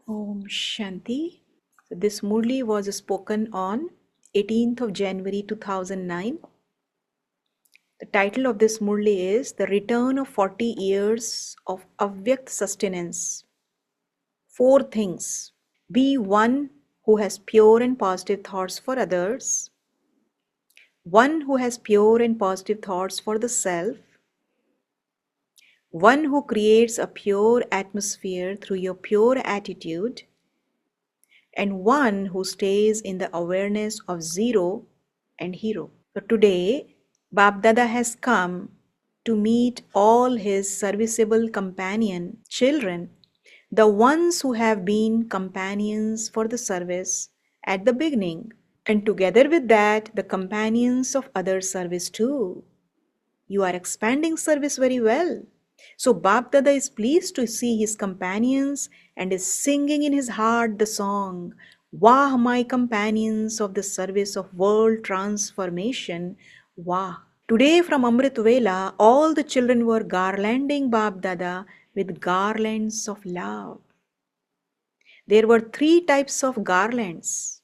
Om Shanti. So this Murli was spoken on 18th of January 2009. The title of this Murli is The Return of 40 Years of Avyakt Sustenance. Four things. Be one who has pure and positive thoughts for others, one who has pure and positive thoughts for the self, one who creates a pure atmosphere through your pure attitude, and one who stays in the awareness of zero and hero. So today, Babdada has come to meet all his serviceable companion children, the ones who have been companions for the service at the beginning, and together with that, the companions of other service too. You are expanding service very well. So Babdada is pleased to see his companions and is singing in his heart the song, Wah, my companions of the service of world transformation, Wah. Today from Amrit Vela, all the children were garlanding Babdada with garlands of love. There were three types of garlands.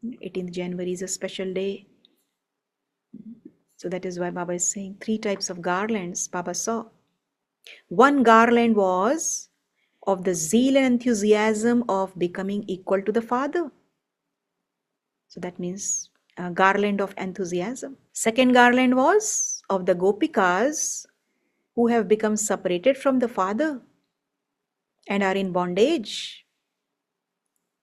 18th January is a special day. So that is why Baba is saying three types of garlands Baba saw. One garland was of the zeal and enthusiasm of becoming equal to the Father. So that means a garland of enthusiasm. Second garland was of the Gopikas who have become separated from the Father and are in bondage.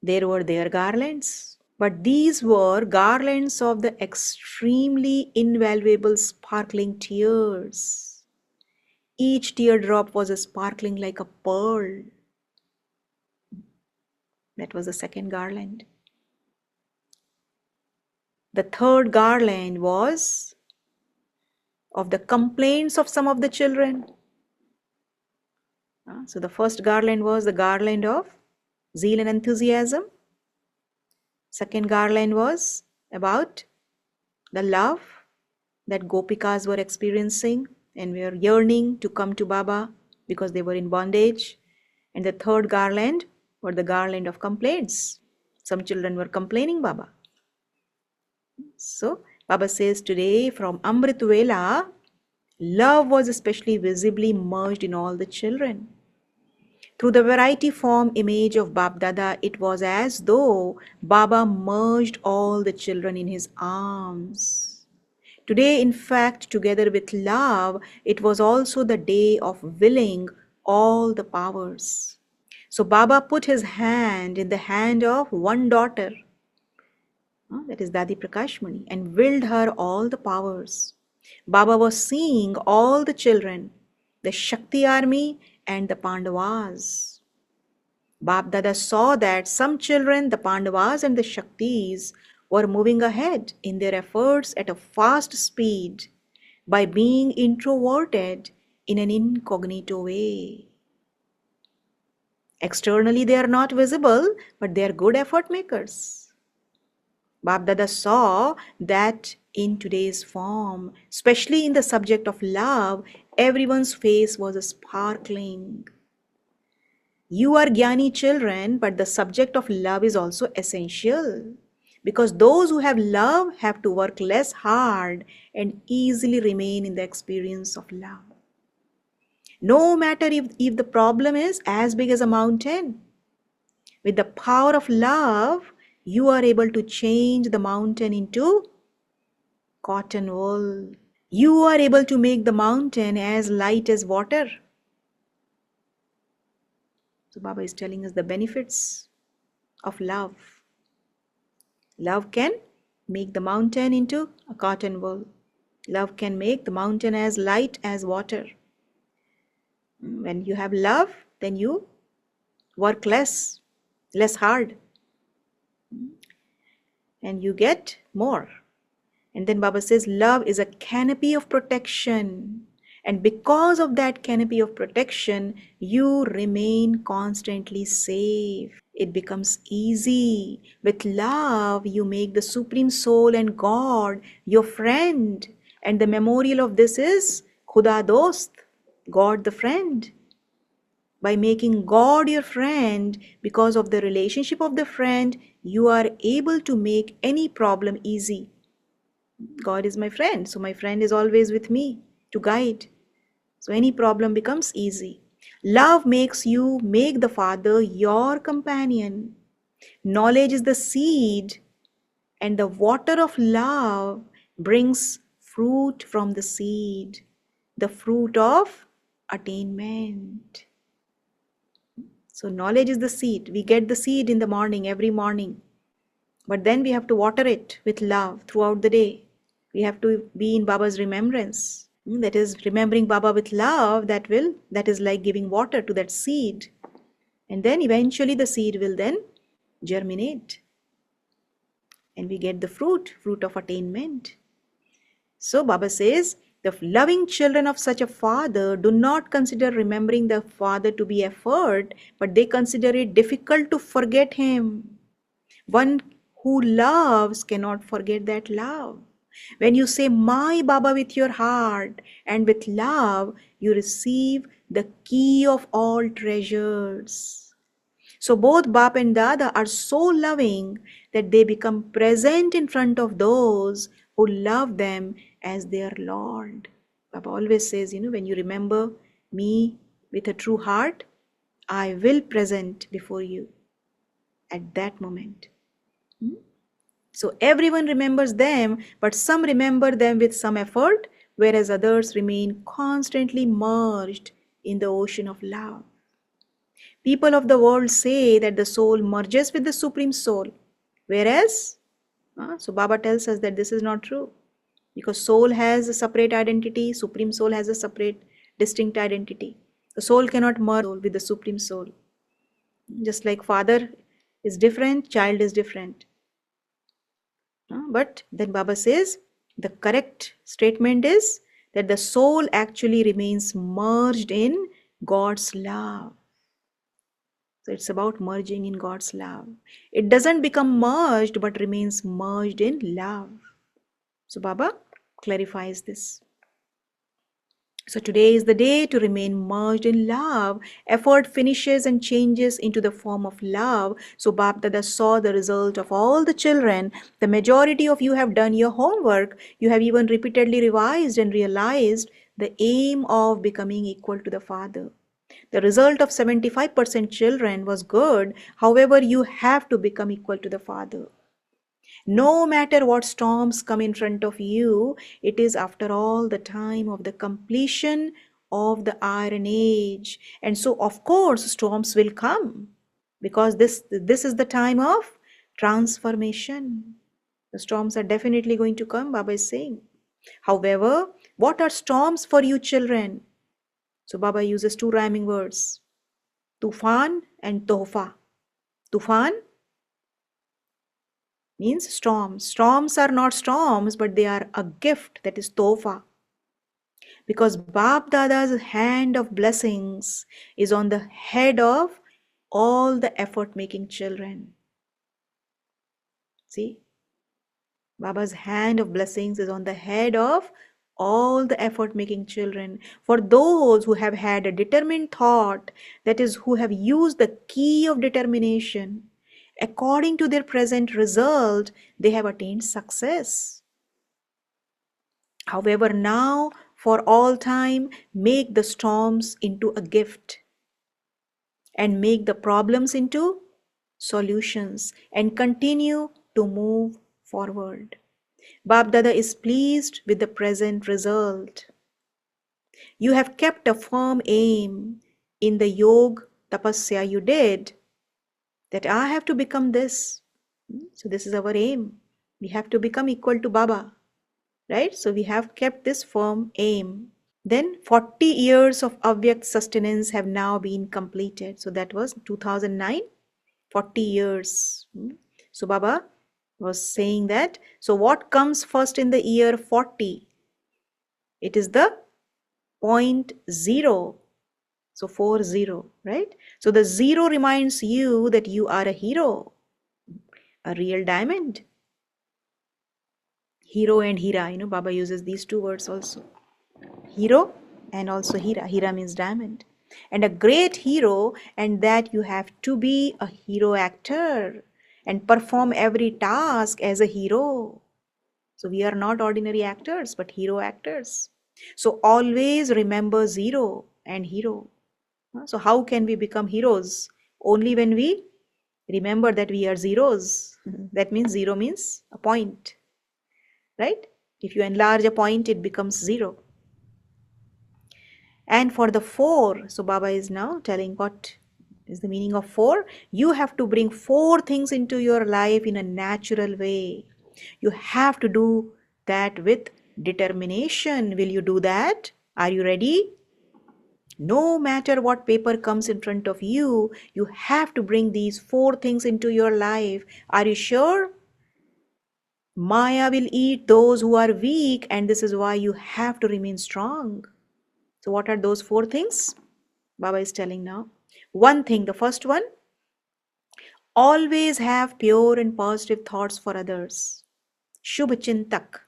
There were their garlands. But these were garlands of the extremely invaluable sparkling tears. Each teardrop was sparkling like a pearl. That was the second garland. The third garland was of the complaints of some of the children. So the first garland was the garland of zeal and enthusiasm. Second garland was about the love that Gopikas were experiencing and were yearning to come to Baba because they were in bondage. And the third garland were the garland of complaints. Some children were complaining Baba. So Baba says today from Amrit Vela, love was especially visibly merged in all the children. Through the variety form image of Babdada, it was as though Baba merged all the children in his arms. Today, in fact, together with love, it was also the day of willing all the powers. So Baba put his hand in the hand of one daughter, that is Dadi Prakashmani, and willed her all the powers. Baba was seeing all the children, the Shakti army and the Pandavas. Babdada saw that some children, the Pandavas and the Shaktis, were moving ahead in their efforts at a fast speed by being introverted in an incognito way. Externally, they are not visible, but they are good effort makers. Babdada saw that in today's form, especially in the subject of love, everyone's face was sparkling. You are Jnani children, but the subject of love is also essential. Because those who have love have to work less hard and easily remain in the experience of love. No matter if the problem is as big as a mountain, with the power of love, you are able to change the mountain into cotton wool. You are able to make the mountain as light as water. So Baba is telling us the benefits of love. Love can make the mountain into a cotton wool. Love can make the mountain as light as water. When you have love, then you work less hard, and you get more. And then Baba says, love is a canopy of protection. And because of that canopy of protection, you remain constantly safe. It becomes easy. With love, you make the Supreme Soul and God your friend. And the memorial of this is Khuda Dost, God the friend. By making God your friend, because of the relationship of the friend, you are able to make any problem easy. God is my friend, so my friend is always with me to guide. So any problem becomes easy. Love makes you make the Father your companion. Knowledge is the seed, and the water of love brings fruit from the seed, the fruit of attainment. So knowledge is the seed. We get the seed in the morning, every morning. But then we have to water it with love throughout the day. We have to be in Baba's remembrance. That is, remembering Baba with love, that is like giving water to that seed. And then eventually the seed will then germinate. And we get the fruit of attainment. So Baba says, the loving children of such a father do not consider remembering the father to be effort, but they consider it difficult to forget him. One who loves cannot forget that love. When you say my Baba with your heart and with love, you receive the key of all treasures. So both Bap and Dada are so loving that they become present in front of those who love them as their Lord. Baba always says, when you remember me with a true heart, I will present before you at that moment. So everyone remembers them, but some remember them with some effort, whereas others remain constantly merged in the ocean of love. People of the world say that the soul merges with the Supreme Soul, whereas, so Baba tells us that this is not true, because soul has a separate identity, Supreme Soul has a separate, distinct identity. The soul cannot merge with the Supreme Soul. Just like father is different, child is different. But then Baba says the correct statement is that the soul actually remains merged in God's love. So it's about merging in God's love. It doesn't become merged but remains merged in love. So Baba clarifies this. So today is the day to remain merged in love. Effort finishes and changes into the form of love. So Bap Dada saw the result of all the children. The majority of you have done your homework. You have even repeatedly revised and realized the aim of becoming equal to the Father. The result of 75% children was good. However, you have to become equal to the Father. No matter what storms come in front of you, it is after all the time of the completion of the Iron Age. And so, of course, storms will come because this is the time of transformation. The storms are definitely going to come, Baba is saying. However, what are storms for you children? So Baba uses two rhyming words, Tufan and Tohfa. Tufan means storms. Storms are not storms, but they are a gift, that is tofa. Because Bap Dada's hand of blessings is on the head of all the effort making children. See, Baba's hand of blessings is on the head of all the effort making children. For those who have had a determined thought, that is, who have used the key of determination, according to their present result, they have attained success. However, now for all time, make the storms into a gift and make the problems into solutions and continue to move forward. Bap Dada is pleased with the present result. You have kept a firm aim in the yoga tapasya you did, that I have to become this. So this is our aim. We have to become equal to Baba, right? So we have kept this firm aim. Then 40 years of Avyakt sustenance have now been completed. So that was 2009, 40 years. So Baba was saying that, so what comes first in the year 40? It is the point zero. So 40, right? So the zero reminds you that you are a hero, a real diamond. Hero and Hira, Baba uses these two words also. Hero and also Hira. Hira means diamond. and a great hero, and that you have to be a hero actor and perform every task as a hero. So we are not ordinary actors, but hero actors. So always remember zero and hero. So how can we become heroes? Only when we remember that we are zeros. That means zero means a point, right? If you enlarge a point, it becomes zero. And for the four, so Baba is now telling what is the meaning of four. You have to bring four things into your life in a natural way. You have to do that with determination. Will you do that? Are you ready? No matter what paper comes in front of you, you have to bring these four things into your life. Are you sure? Maya will eat those who are weak, and this is why you have to remain strong. So, what are those four things? Baba is telling now. One thing, the first one, always have pure and positive thoughts for others. Shubh Chintak.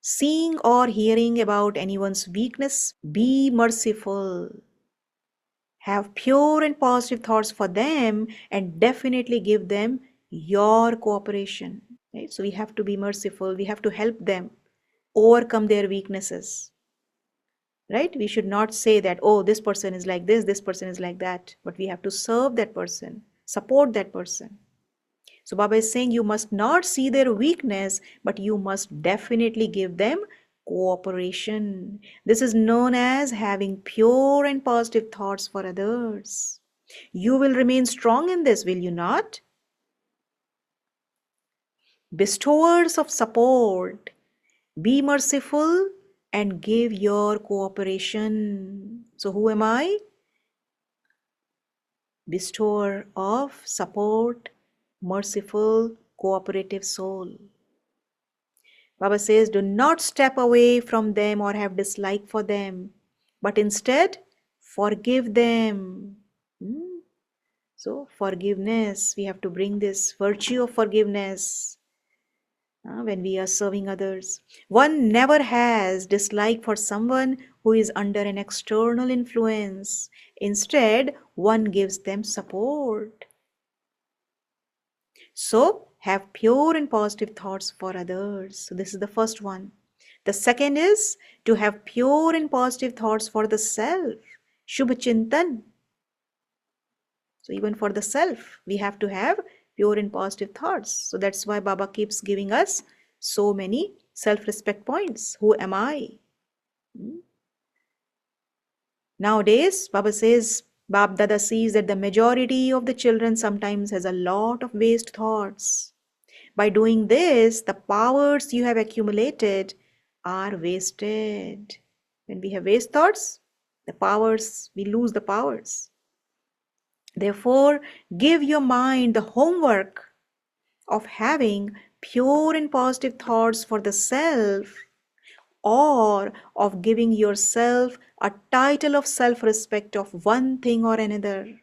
Seeing or hearing about anyone's weakness, be merciful. Have pure and positive thoughts for them and definitely give them your cooperation. Right? So we have to be merciful. We have to help them overcome their weaknesses. Right? We should not say that, oh, this person is like this person is like that. But we have to serve that person, support that person. So Baba is saying you must not see their weakness, but you must definitely give them cooperation. This is known as having pure and positive thoughts for others. You will remain strong in this, will you not? Bestowers of support, be merciful and give your cooperation. So who am I? Bestower of support, merciful, cooperative soul. Baba says, do not step away from them or have dislike for them, but instead forgive them. Hmm? So, forgiveness, we have to bring this virtue of forgiveness when we are serving others. One never has dislike for someone who is under an external influence. Instead, one gives them support. So, have pure and positive thoughts for others. So, this is the first one. The second is to have pure and positive thoughts for the self. Shubh Chintan. So, even for the self, we have to have pure and positive thoughts. So, that's why Baba keeps giving us so many self respect points. Who am I? Nowadays, Baba says, Bab Dada sees that the majority of the children sometimes has a lot of waste thoughts. By doing this, the powers you have accumulated are wasted. When we have waste thoughts, the powers, we lose the powers. Therefore, give your mind the homework of having pure and positive thoughts for the self, or of giving yourself a title of self-respect of one thing or another.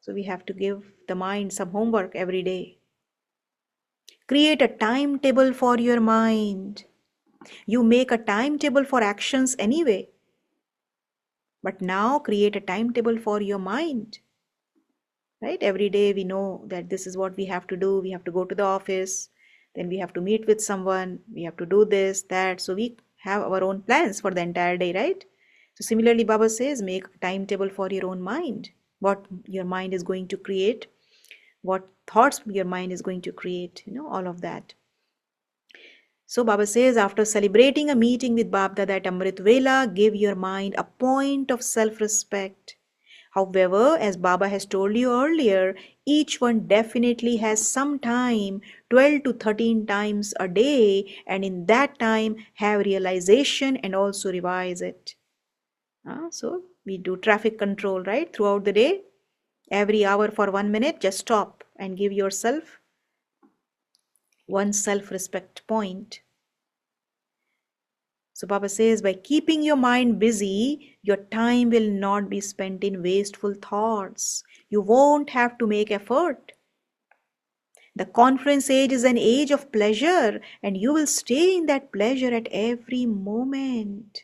So we have to give the mind some homework every day. Create a timetable for your mind. You make a timetable for actions anyway. But now create a timetable for your mind. Right? Every day we know that this is what we have to do. We have to go to the office. Then we have to meet with someone. We have to do this, that. So we have our own plans for the entire day, right? So similarly, Baba says, make a timetable for your own mind. What your mind is going to create, what thoughts your mind is going to create, all of that. So Baba says, after celebrating a meeting with Bab Dada at Amrit Vela, give your mind a point of self-respect. However, as Baba has told you earlier, each one definitely has some time, 12 to 13 times a day, and in that time have realization and also revise it. So we do traffic control, right, throughout the day. Every hour for 1 minute, just stop and give yourself one self-respect point. So Baba says, by keeping your mind busy, your time will not be spent in wasteful thoughts. You won't have to make effort. The conference age is an age of pleasure, and you will stay in that pleasure at every moment.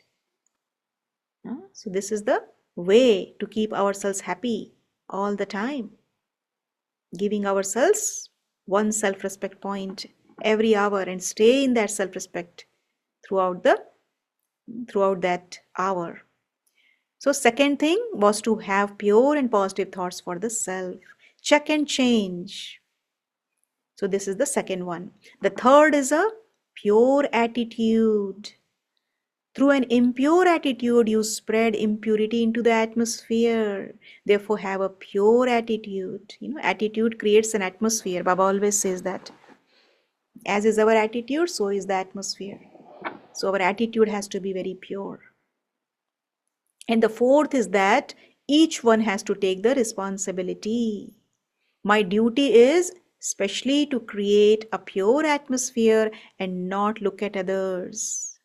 So, this is the way to keep ourselves happy all the time, giving ourselves one self respect point every hour and stay in that self respect throughout that hour. So, second thing was to have pure and positive thoughts for the self. Check and change. So, this is the second one. The third is a pure attitude. Through an impure attitude, you spread impurity into the atmosphere. Therefore, have a pure attitude. Attitude creates an atmosphere. Baba always says that. As is our attitude, so is the atmosphere. So, our attitude has to be very pure. And the fourth is that each one has to take the responsibility. My duty is especially to create a pure atmosphere and not look at others.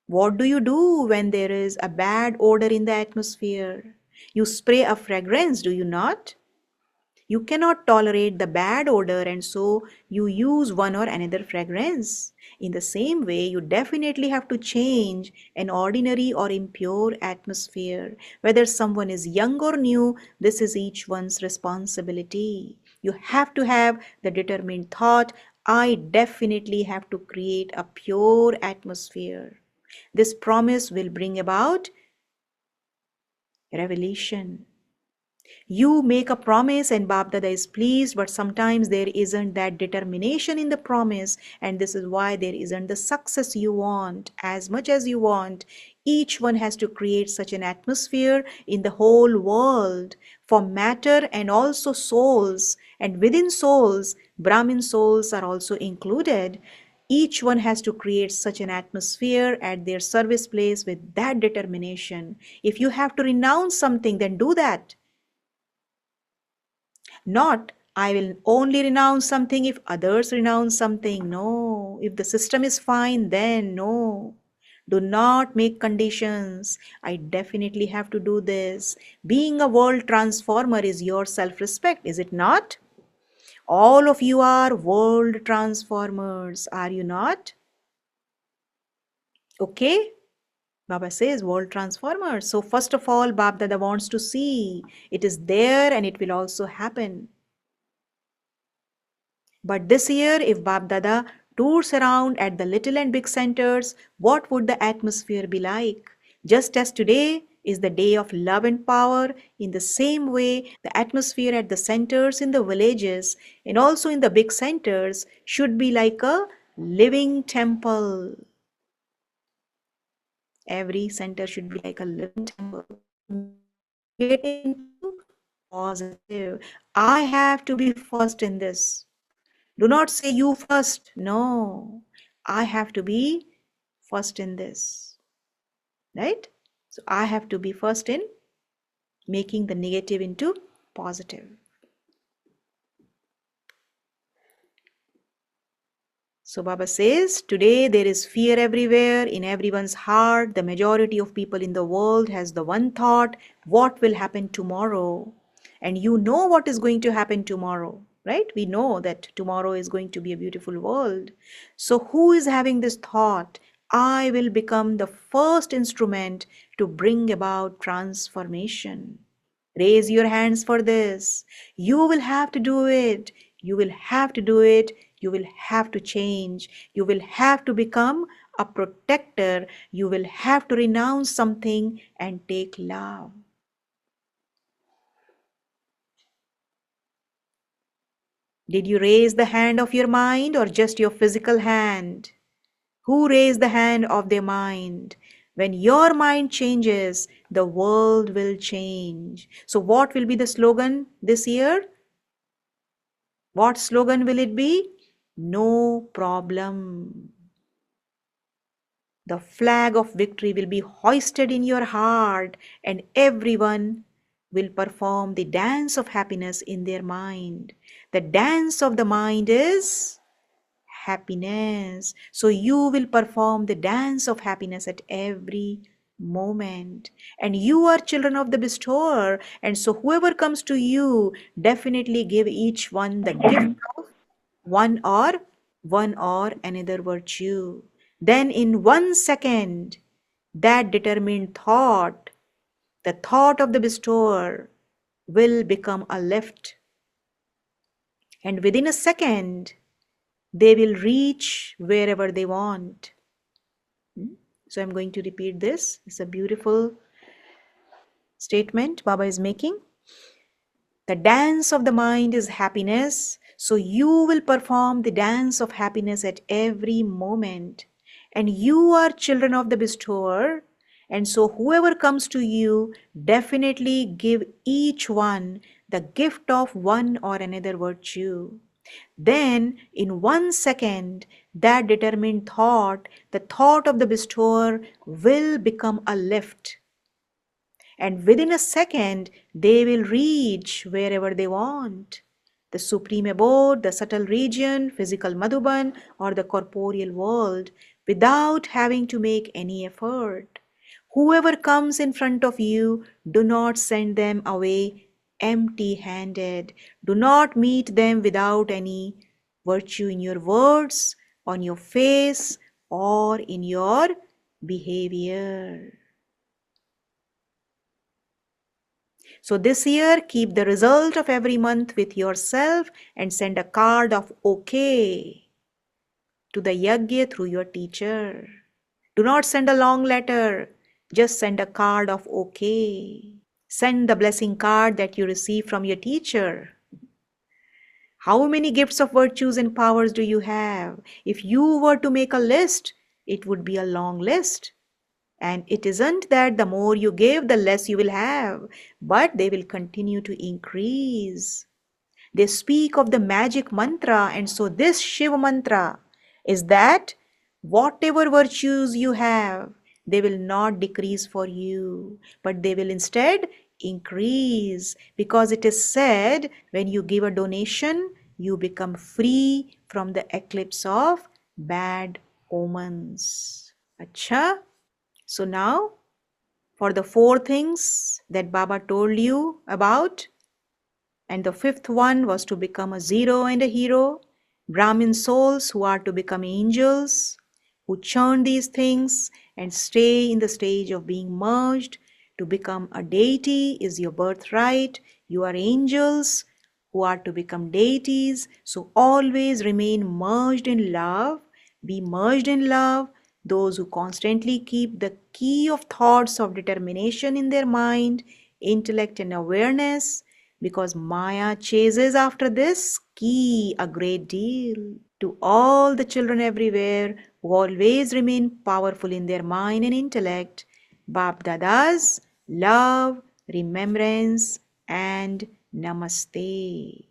What do you do when there is a bad odor in the atmosphere? You spray a fragrance, do you not? You cannot tolerate the bad odor, and so you use one or another fragrance. In the same way, you definitely have to change an ordinary or impure atmosphere. Whether someone is young or new, this is each one's responsibility. You have to have the determined thought, I definitely have to create a pure atmosphere. This promise will bring about revelation. You make a promise and Bap Dada is pleased, but sometimes there isn't that determination in the promise, and this is why there isn't the success you want as much as you want. Each one has to create such an atmosphere in the whole world for matter and also souls, and within souls, Brahmin souls are also included. Each one has to create such an atmosphere at their service place with that determination. If you have to renounce something, then do that. Not, I will only renounce something if others renounce something. No. If the system is fine, then no. Do not make conditions. I definitely have to do this. Being a world transformer is your self respect, is it not? All of you are world transformers, are you not? Okay? Baba says world transformers. So, first of all, Bab Dada wants to see it is there and it will also happen. But this year, if Bab Dada tours around at the little and big centers, what would the atmosphere be like? Just as today is the day of love and power, in the same way, the atmosphere at the centers in the villages and also in the big centers should be like a living temple. Every center should be like a living temple. Get into positive. I have to be first in this. Do not say you first. No, I have to be first in this. Right? So I have to be first in making the negative into positive. So Baba says, today there is fear everywhere, in everyone's heart. The majority of people in the world has the one thought, what will happen tomorrow? And you know what is going to happen tomorrow, right? We know that tomorrow is going to be a beautiful world. So who is having this thought? I will become the first instrument to bring about transformation. Raise your hands for this. You will have to do it. You will have to do it. You will have to change. You will have to become a protector. You will have to renounce something and take love. Did you raise the hand of your mind or just your physical hand? Who raised the hand of their mind? When your mind changes, the world will change. So, what will be the slogan this year? What slogan will it be? No problem. The flag of victory will be hoisted in your heart, and everyone will perform the dance of happiness in their mind. The dance of the mind is happiness. So you will perform the dance of happiness at every moment. And you are children of the bestower. And so whoever comes to you, definitely give each one the gift of one or another virtue. Then in 1 second, that determined thought, the thought of the bestower, will become a lift. And within a second, they will reach wherever they want. So I'm going to repeat this. It's a beautiful statement Baba is making. The dance of the mind is happiness. So you will perform the dance of happiness at every moment. And you are children of the bestower. And so whoever comes to you, definitely give each one the gift of one or another virtue. Then, in 1 second, that determined thought, the thought of the bestower, will become a lift. And within a second, they will reach wherever they want. The supreme abode, the subtle region, physical Madhuban, or the corporeal world, without having to make any effort. Whoever comes in front of you, do not send them away empty handed. Do not meet them without any virtue in your words, on your face, or in your behavior. So this year, keep the result of every month with yourself and send a card of OK to the yagya through your teacher. Do not send a long letter. Just send a card of OK. Send the blessing card that you receive from your teacher. How many gifts of virtues and powers do you have? If you were to make a list, it would be a long list. And it isn't that the more you give, the less you will have, but they will continue to increase. They speak of the magic mantra, and so this Shiva mantra is that whatever virtues you have, they will not decrease for you, but they will instead increase, because it is said when you give a donation, you become free from the eclipse of bad omens. Acha? So now, for the 4 things that Baba told you about, and the 5th one was to become a zero and a hero, Brahmin souls who are to become angels, who churn these things and stay in the stage of being merged. To become a deity is your birthright. You are angels who are to become deities. So always remain merged in love. Be merged in love. Those who constantly keep the key of thoughts of determination in their mind, intellect, and awareness, because Maya chases after this key a great deal. To all the children everywhere who always remain powerful in their mind and intellect, Bap Dada's love, remembrance, and Namaste.